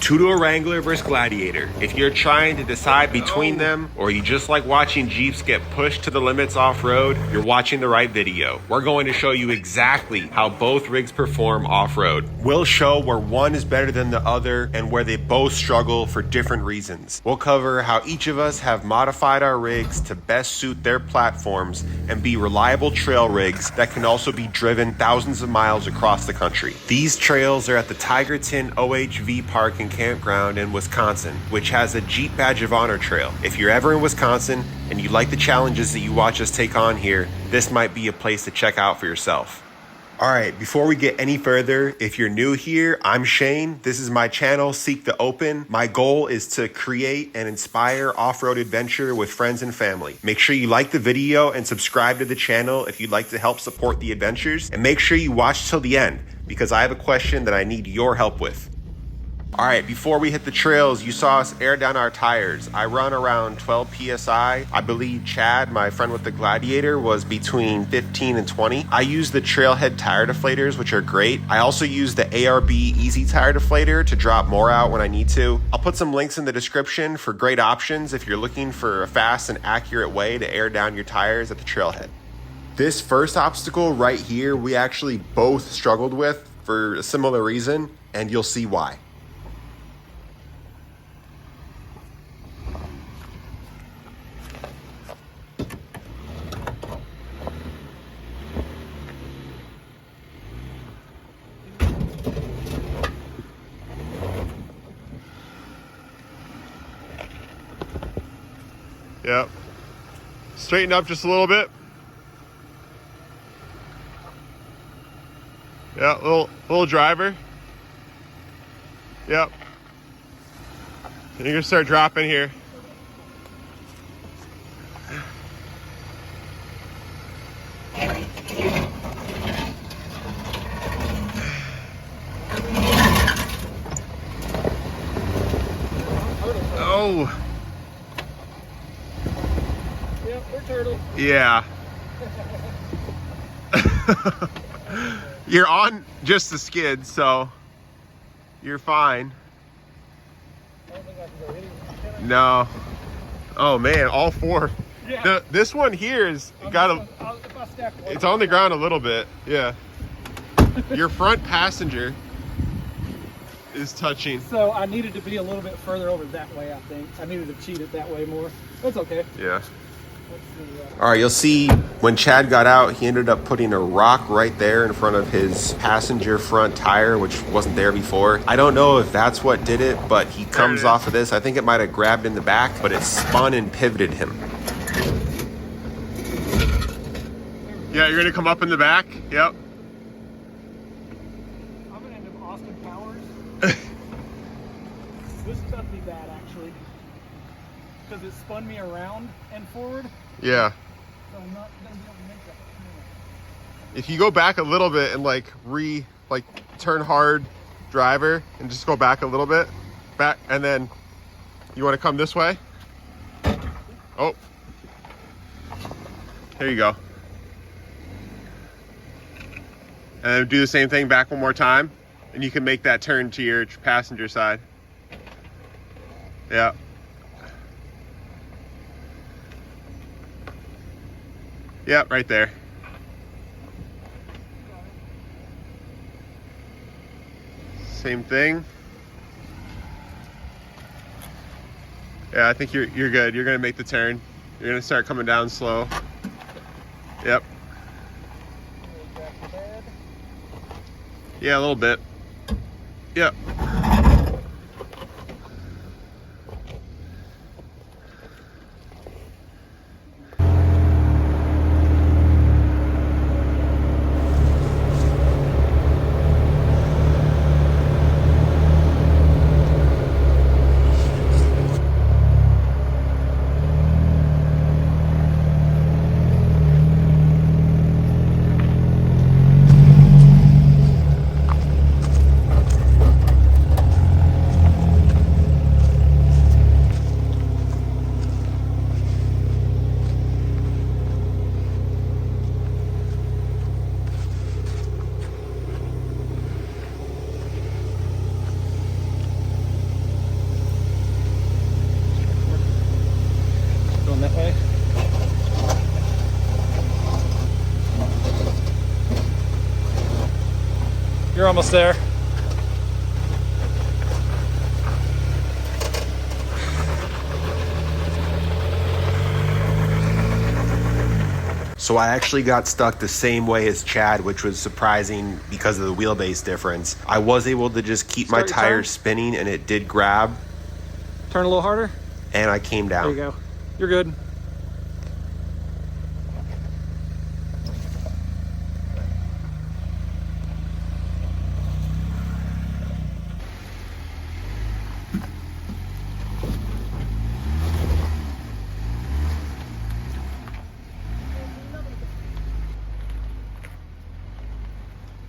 Two-door Wrangler versus Gladiator. If you're trying to decide between them, or you just like watching Jeeps get pushed to the limits off-road, you're watching the right video. We're going to show you exactly how both rigs perform off-road. We'll show where one is better than the other and where they both struggle for different reasons. We'll cover how each of us have modified our rigs to best suit their platforms and be reliable trail rigs that can also be driven thousands of miles across the country. These trails are at the Tigerton OHV Park and Campground in Wisconsin, which has a Jeep Badge of Honor trail. If you're ever in Wisconsin and you like the challenges that you watch us take on here, this might be a place to check out for yourself. All right, before we get any further, if you're new here, I'm Shane. This is my channel, Seek the Open. My goal is to create and inspire off-road adventure with friends and family. Make sure you like the video and subscribe to the channel if you'd like to help support the adventures. And make sure you watch till the end, because I have a question that I need your help with. All right, before we hit the trails, you saw us air down our tires. I run around 12 PSI. I believe Chad, my friend with the Gladiator, was between 15 and 20. I use the Trailhead tire deflators, which are great. I also use the ARB Easy Tire Deflator to drop more out when I need to. I'll put some links in the description for great options if you're looking for a fast and accurate way to air down your tires at the trailhead. This first obstacle right here, we actually both struggled with for a similar reason, and you'll see why. Yep. Straighten up just a little bit. Yeah, little driver. Yep. And you're gonna start dropping here. Oh. Yeah. You're on just the skid, so you're fine. No. Oh man, all four. Yeah. This one here is it's on the ground a little bit. Yeah. Your front passenger is touching. So I needed to be a little bit further over that way, I think. I needed to cheat it that way more. That's okay. Yeah. All right, you'll see when Chad got out, he ended up putting a rock right there in front of his passenger front tire, which wasn't there before. I don't know if that's what did it, but he comes off of this. I think it might have grabbed in the back, but it spun and pivoted him. Yeah, you're gonna come up in the back. Yep. I'm gonna end up Austin Powers. This is about to be bad, actually, because it spun me around and forward. Yeah. So I'm not gonna be able to make that. If you go back a little bit and like turn hard driver and just go back a little bit back, and then you want to come this way. Oh, there you go. And then do the same thing back one more time, and you can make that turn to your passenger side. Yeah. Yeah, right there. Same thing. Yeah, I think you're good. You're gonna make the turn. You're gonna start coming down slow. Yep. Yeah, a little bit. Yep. You're almost there. So I actually got stuck the same way as Chad, which was surprising because of the wheelbase difference. I was able to just keep my tires spinning and it did grab. Turn a little harder. And I came down. There you go. You're good.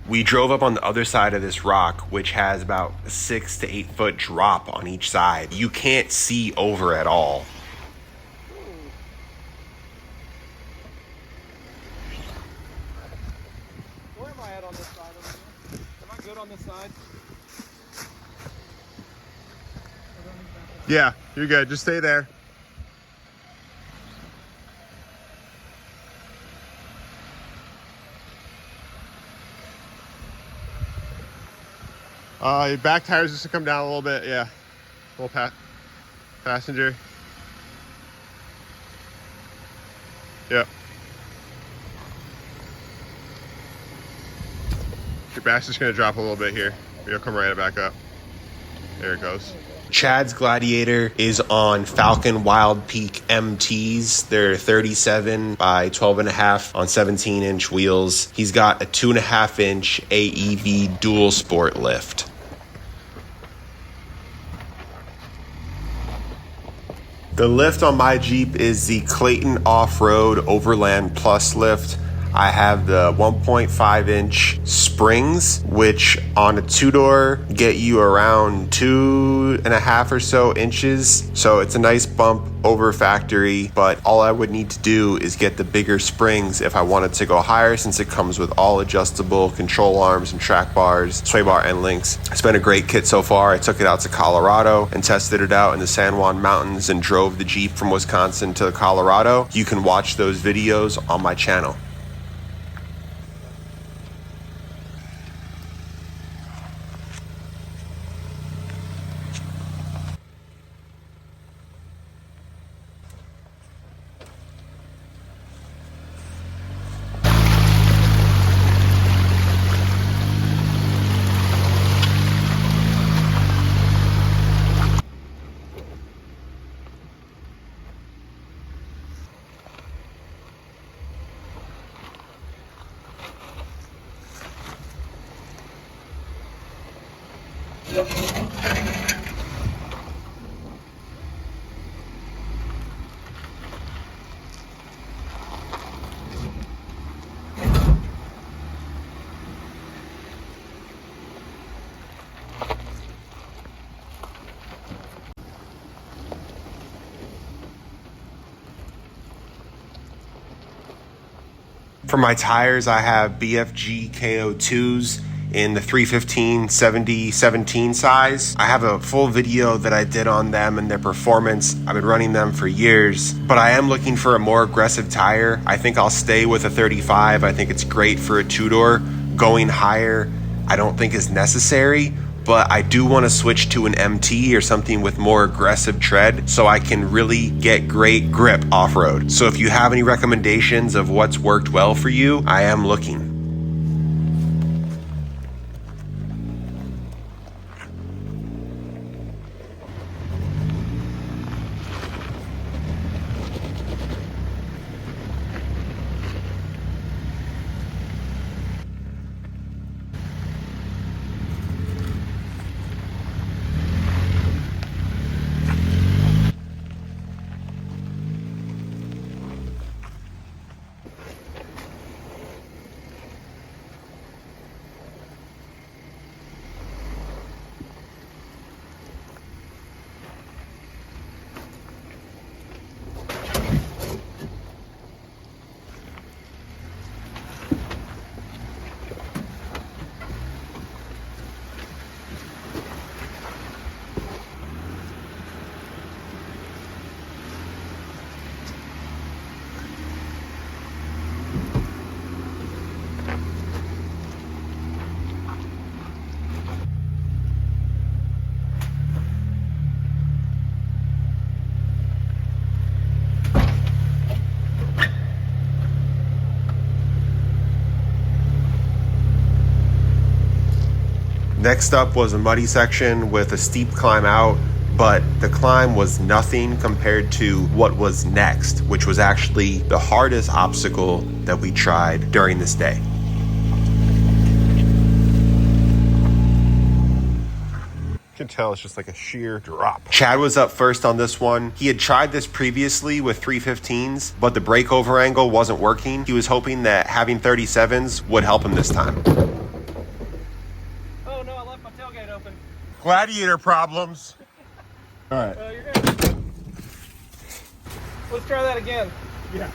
We drove up on the other side of this rock, which has about a 6 to 8 foot drop on each side. You can't see over at all. Where am I at on this side? Am I good on this side? Yeah, you're good. Just stay there. Your back tires just to come down a little bit. Yeah. Little passenger. Yep. Your back's just going to drop a little bit here. You'll come right back up. There it goes. Chad's Gladiator is on Falcon Wild Peak MTs. They're 37 by 12.5 on 17-inch wheels. He's got a 2.5-inch AEV dual sport lift. The lift on my Jeep is the Clayton Off-Road Overland Plus lift. I have the 1.5-inch springs, which on a two-door get you around 2.5 or so inches. So it's a nice bump over factory, but all I would need to do is get the bigger springs if I wanted to go higher, since it comes with all adjustable control arms and track bars, sway bar end links. It's been a great kit so far. I took it out to Colorado and tested it out in the San Juan Mountains and drove the Jeep from Wisconsin to Colorado. You can watch those videos on my channel. For my tires, I have BFG KO2s in the 315/70/17 size. I have a full video that I did on them and their performance. I've been running them for years, but I am looking for a more aggressive tire. I think I'll stay with a 35. I think it's great for a two-door. Going higher, I don't think is necessary, but I do want to switch to an MT or something with more aggressive tread so I can really get great grip off-road. So if you have any recommendations of what's worked well for you, I am looking. Next up was a muddy section with a steep climb out, but the climb was nothing compared to what was next, which was actually the hardest obstacle that we tried during this day. You can tell it's just like a sheer drop. Chad was up first on this one. He had tried this previously with 315s, but the breakover angle wasn't working. He was hoping that having 37s would help him this time. Oh no, I left my tailgate open. Gladiator problems. All right. You're good. Let's try that again. Yeah.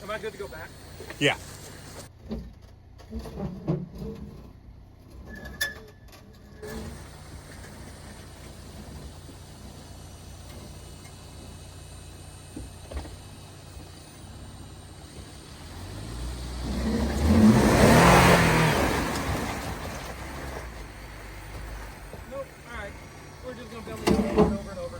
Am I good to go back? Yeah. Nope. All right. We're just gonna build it over and over and over.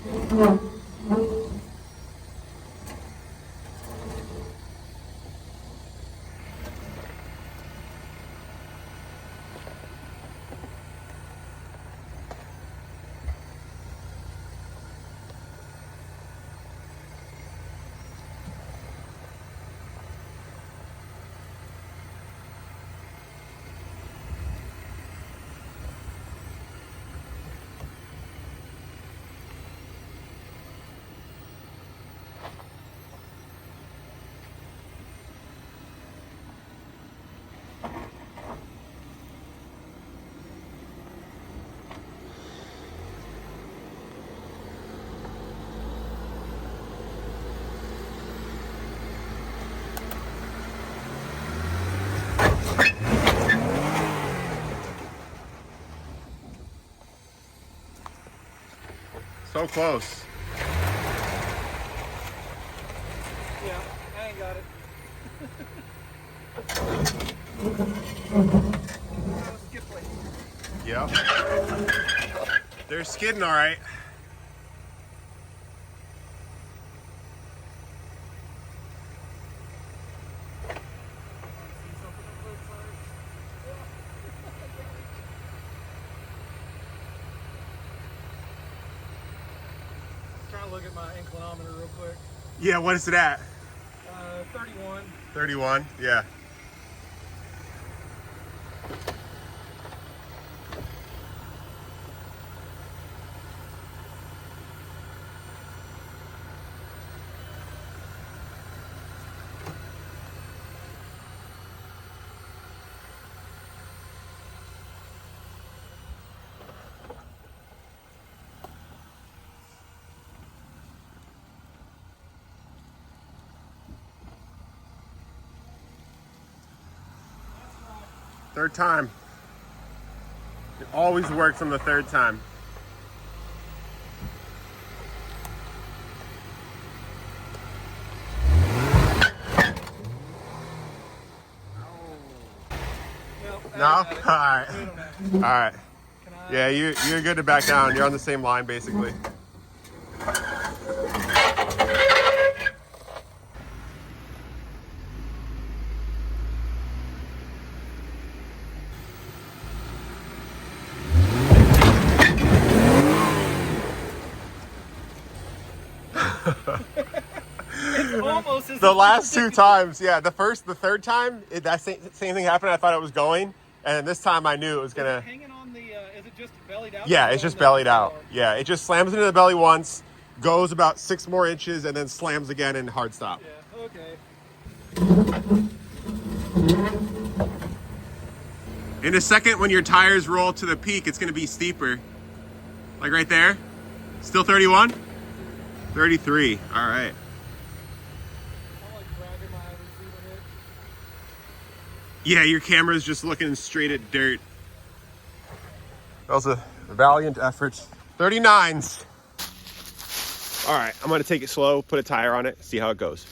So close. Yeah, I ain't got it. Skip plate. Yep. They're skidding all right. Trying to look at my inclinometer real quick. Yeah, what is it at? 31. 31, yeah. Third time. It always works on the third time. No? All right. All right. Yeah, you're good to back down. You're on the same line, basically. Almost as The last two times, yeah. The third time, that same thing happened. I thought it was going, and this time I knew it was gonna. hanging on the. Is it just bellied out? Yeah, it's just bellied out. Yeah, it just slams into the belly once, goes about 6 more inches, and then slams again and hard stop. Yeah. Okay. In a second, when your tires roll to the peak, it's gonna be steeper. Like right there. Still 31? 33, all right. Yeah, your camera's just looking straight at dirt. That was a valiant effort. 39s. All right, I'm gonna take it slow, put a tire on it, see how it goes.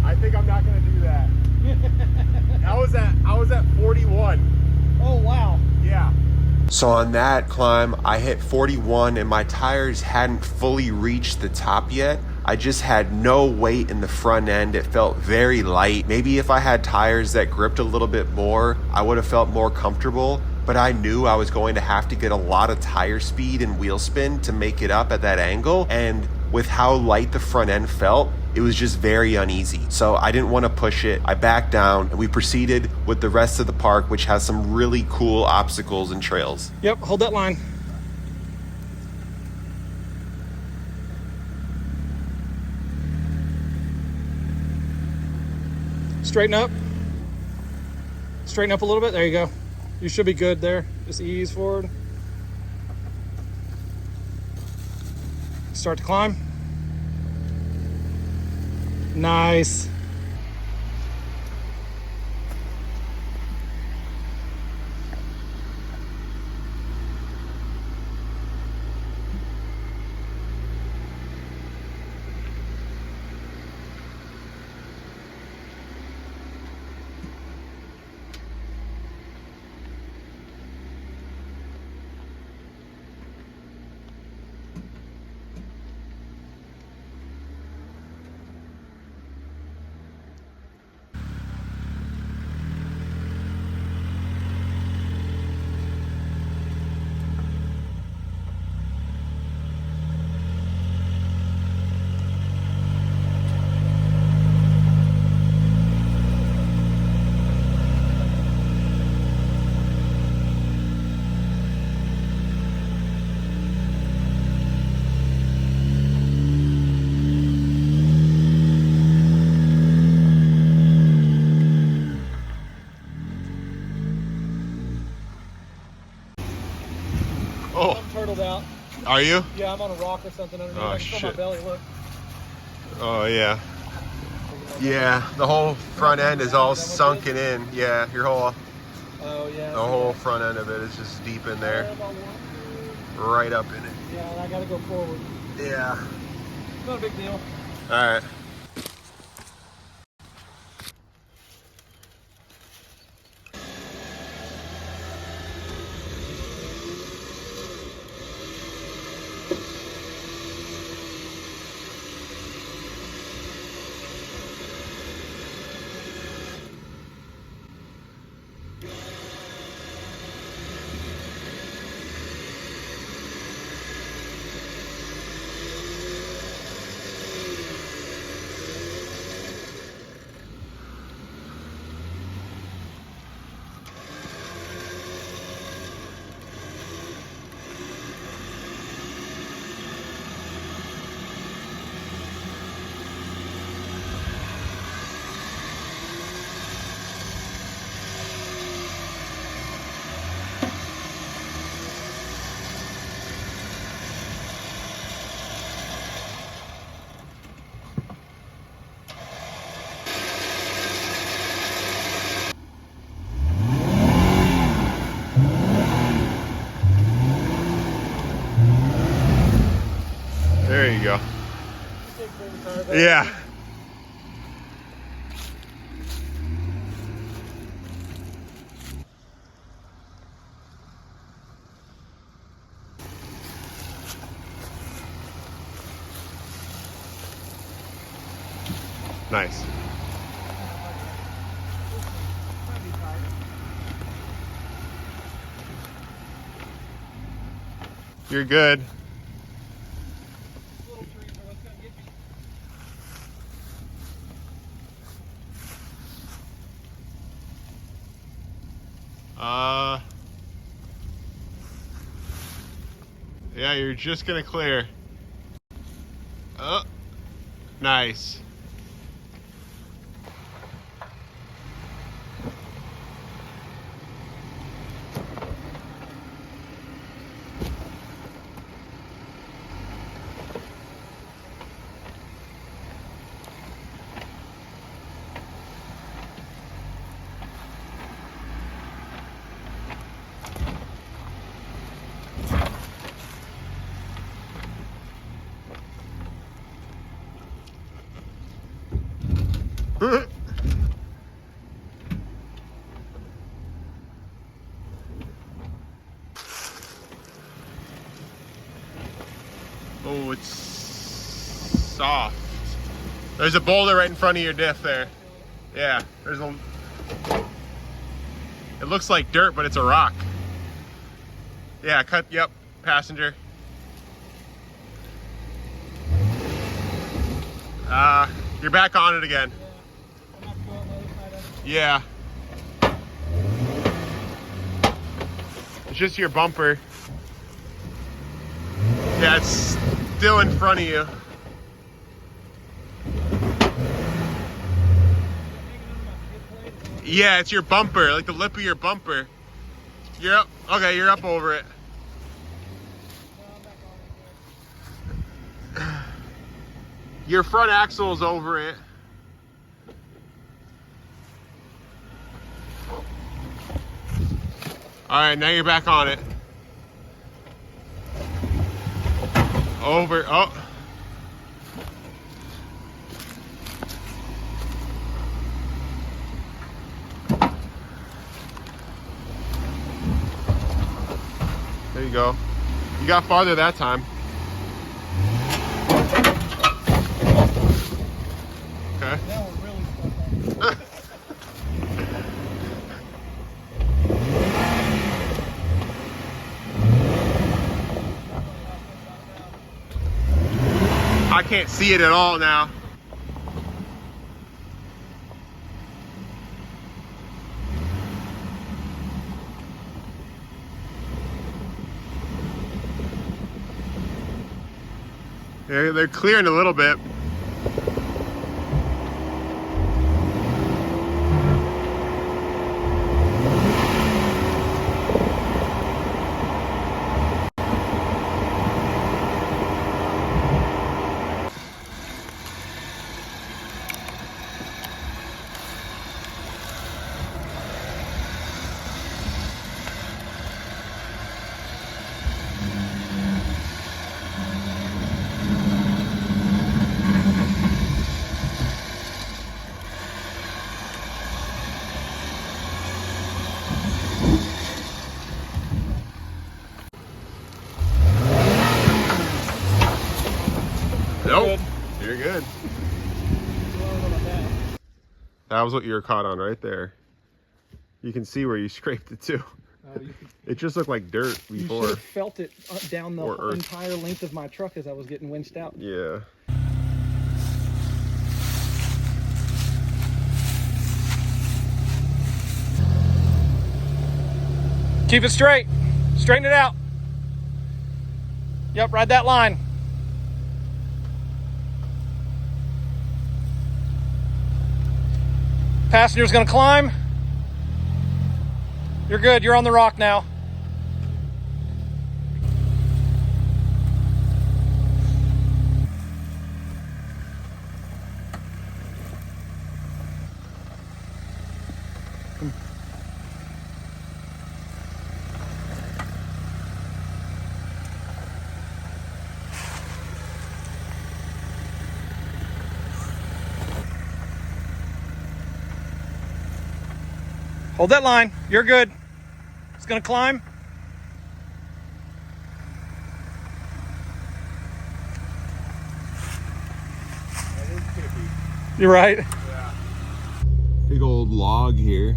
I think I'm not gonna do that. I was at 41. Oh wow. Yeah. So on that climb, I hit 41 and my tires hadn't fully reached the top yet. I just had no weight in the front end. It felt very light. Maybe if I had tires that gripped a little bit more, I would have felt more comfortable. But I knew I was going to have to get a lot of tire speed and wheel spin to make it up at that angle. And with how light the front end felt, it was just very uneasy. So I didn't want to push it. I backed down and we proceeded with the rest of the park, which has some really cool obstacles and trails. Yep, hold that line. Straighten up. Straighten up a little bit. There you go. You should be good there. Just ease forward. Start to climb. Nice. Oh, I'm turtled out. are you? Yeah, I'm on a rock or something underneath. Oh, I can feel my shit. belly, look. Oh, yeah. Yeah, the whole front end is all sunken in. Yeah, your whole, Oh, yeah. the whole front end of it is just deep in there, right up in it. Yeah, and I gotta go forward. Yeah. Not a big deal. All right. There you go. Yeah. Nice. You're good. Yeah, you're just gonna clear. Oh, nice. Oh, it's soft. There's a boulder right in front of your diff there. Yeah, there's a... It looks like dirt, but it's a rock. Yeah, cut, yep, passenger. You're back on it again. Yeah. It's just your bumper. Yeah, it's still in front of you. Yeah, it's your bumper, like the lip of your bumper. You're up. Okay, you're up over it. Your front axle's over it. All right, now you're back on it. Over. Oh. There you go. You got farther that time. Okay. Now we're really stuck on. I can't see it at all now. They're clearing a little bit. Nope. You're good. That was what you were caught on right there. You can see where you scraped it too. It just looked like dirt before. You should have felt it down the entire length of my truck as I was getting winched out. Yeah. Keep it straight. Straighten it out. Yep, ride that line. Passenger's gonna climb. You're good, you're on the rock now. Hold that line, you're good. It's gonna climb. That is tricky. You're right. Big old log here.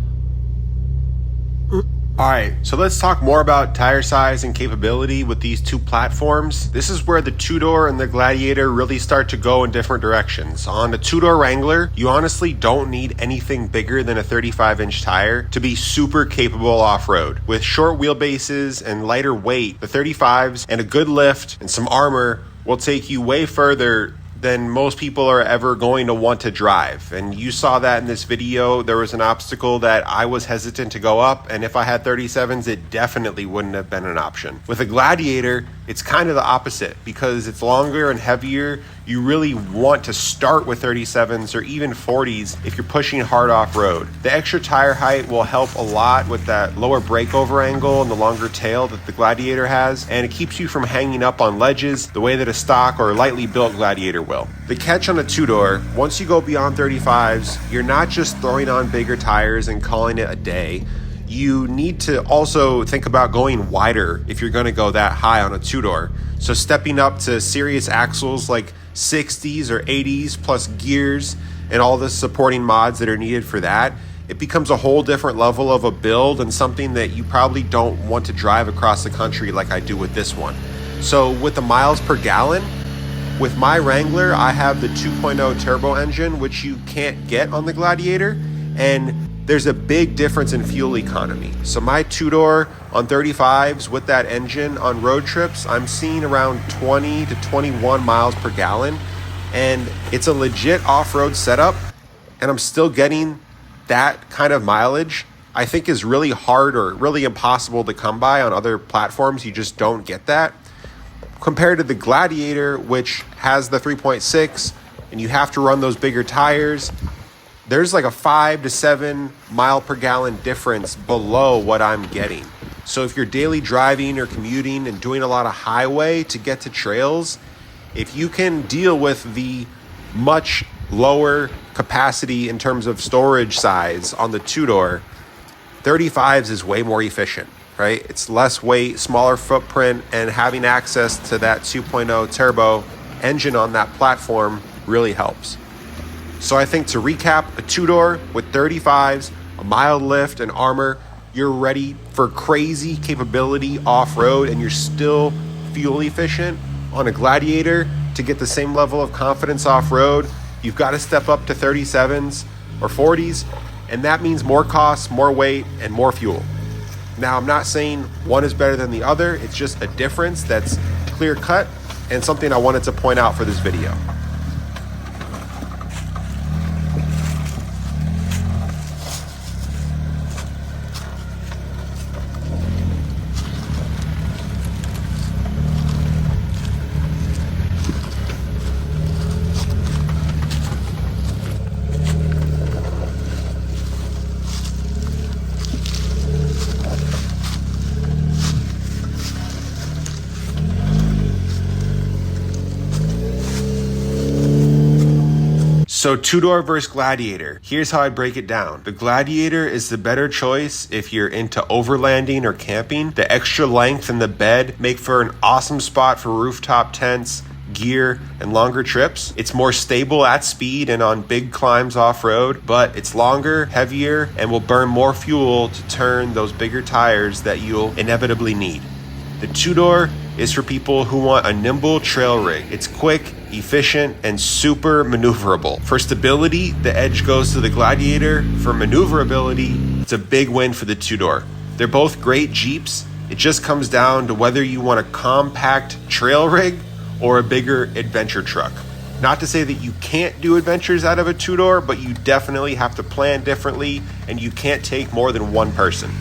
All right, so let's talk more about tire size and capability with these two platforms. This is where the two-door and the Gladiator really start to go in different directions. On a two-door Wrangler, you honestly don't need anything bigger than a 35-inch tire to be super capable off-road. With short wheelbases and lighter weight, the 35s and a good lift and some armor will take you way further than most people are ever going to want to drive. And you saw that in this video. There was an obstacle that I was hesitant to go up, and if I had 37s, it definitely wouldn't have been an option. With a Gladiator, it's kind of the opposite. Because it's longer and heavier, you really want to start with 37s or even 40s if you're pushing hard off-road. The extra tire height will help a lot with that lower breakover angle and the longer tail that the Gladiator has, and it keeps you from hanging up on ledges the way that a stock or lightly built Gladiator will. The catch on a two-door, once you go beyond 35s, you're not just throwing on bigger tires and calling it a day. You need to also think about going wider if you're going to go that high on a two-door. So stepping up to serious axles like 60s or 80s plus gears and all the supporting mods that are needed for that, it becomes a whole different level of a build and something that you probably don't want to drive across the country like I do with this one. So with the miles per gallon, with my Wrangler, I have the 2.0 turbo engine, which you can't get on the Gladiator, and there's a big difference in fuel economy. So my two-door on 35s with that engine on road trips, I'm seeing around 20 to 21 miles per gallon, and it's a legit off-road setup, and I'm still getting that kind of mileage. I think is really hard or really impossible to come by on other platforms. You just don't get that. Compared to the Gladiator, which has the 3.6, and you have to run those bigger tires, there's like a 5 to 7 mile per gallon difference below what I'm getting. So if you're daily driving or commuting and doing a lot of highway to get to trails, if you can deal with the much lower capacity in terms of storage size on the two-door, 35s is way more efficient. Right? It's less weight, smaller footprint, and having access to that 2.0 turbo engine on that platform really helps. So I think to recap, a two-door with 35s, a mild lift and armor, you're ready for crazy capability off-road and you're still fuel efficient. On a Gladiator, to get the same level of confidence off-road, you've got to step up to 37s or 40s, and that means more costs, more weight, and more fuel. Now, I'm not saying one is better than the other. It's just a difference that's clear cut and something I wanted to point out for this video. So two-door versus Gladiator. Here's how I break it down. The Gladiator is the better choice if you're into overlanding or camping. The extra length in the bed make for an awesome spot for rooftop tents, gear, and longer trips. It's more stable at speed and on big climbs off-road, but it's longer, heavier, and will burn more fuel to turn those bigger tires that you'll inevitably need. The two-door is for people who want a nimble trail rig. It's quick, efficient, and super maneuverable. For stability, the edge goes to the Gladiator. For maneuverability, it's a big win for the two-door. They're both great Jeeps. It just comes down to whether you want a compact trail rig or a bigger adventure truck. Not to say that you can't do adventures out of a two-door, but you definitely have to plan differently, and you can't take more than one person.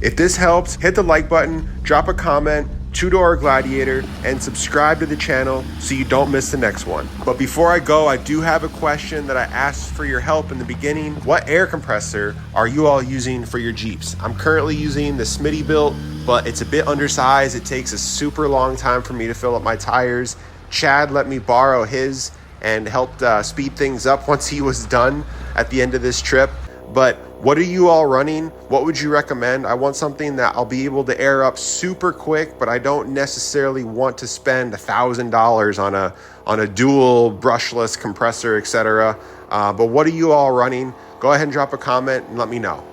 If this helps, hit the like button, drop a comment, two-door Gladiator, and subscribe to the channel so you don't miss the next one. But before I go, I do have a question that I asked for your help in the beginning. What air compressor are you all using for your Jeeps? I'm currently using the Smitty-built, but it's a bit undersized. It takes a super long time for me to fill up my tires. Chad let me borrow his and helped speed things up once he was done at the end of this trip. But what are you all running? What would you recommend? I want something that I'll be able to air up super quick, but I don't necessarily want to spend $1,000 on a dual brushless compressor, etc. But what are you all running? Go ahead and drop a comment and let me know.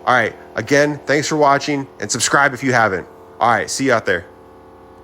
All right, again, thanks for watching, and subscribe if you haven't. All right, see you out there.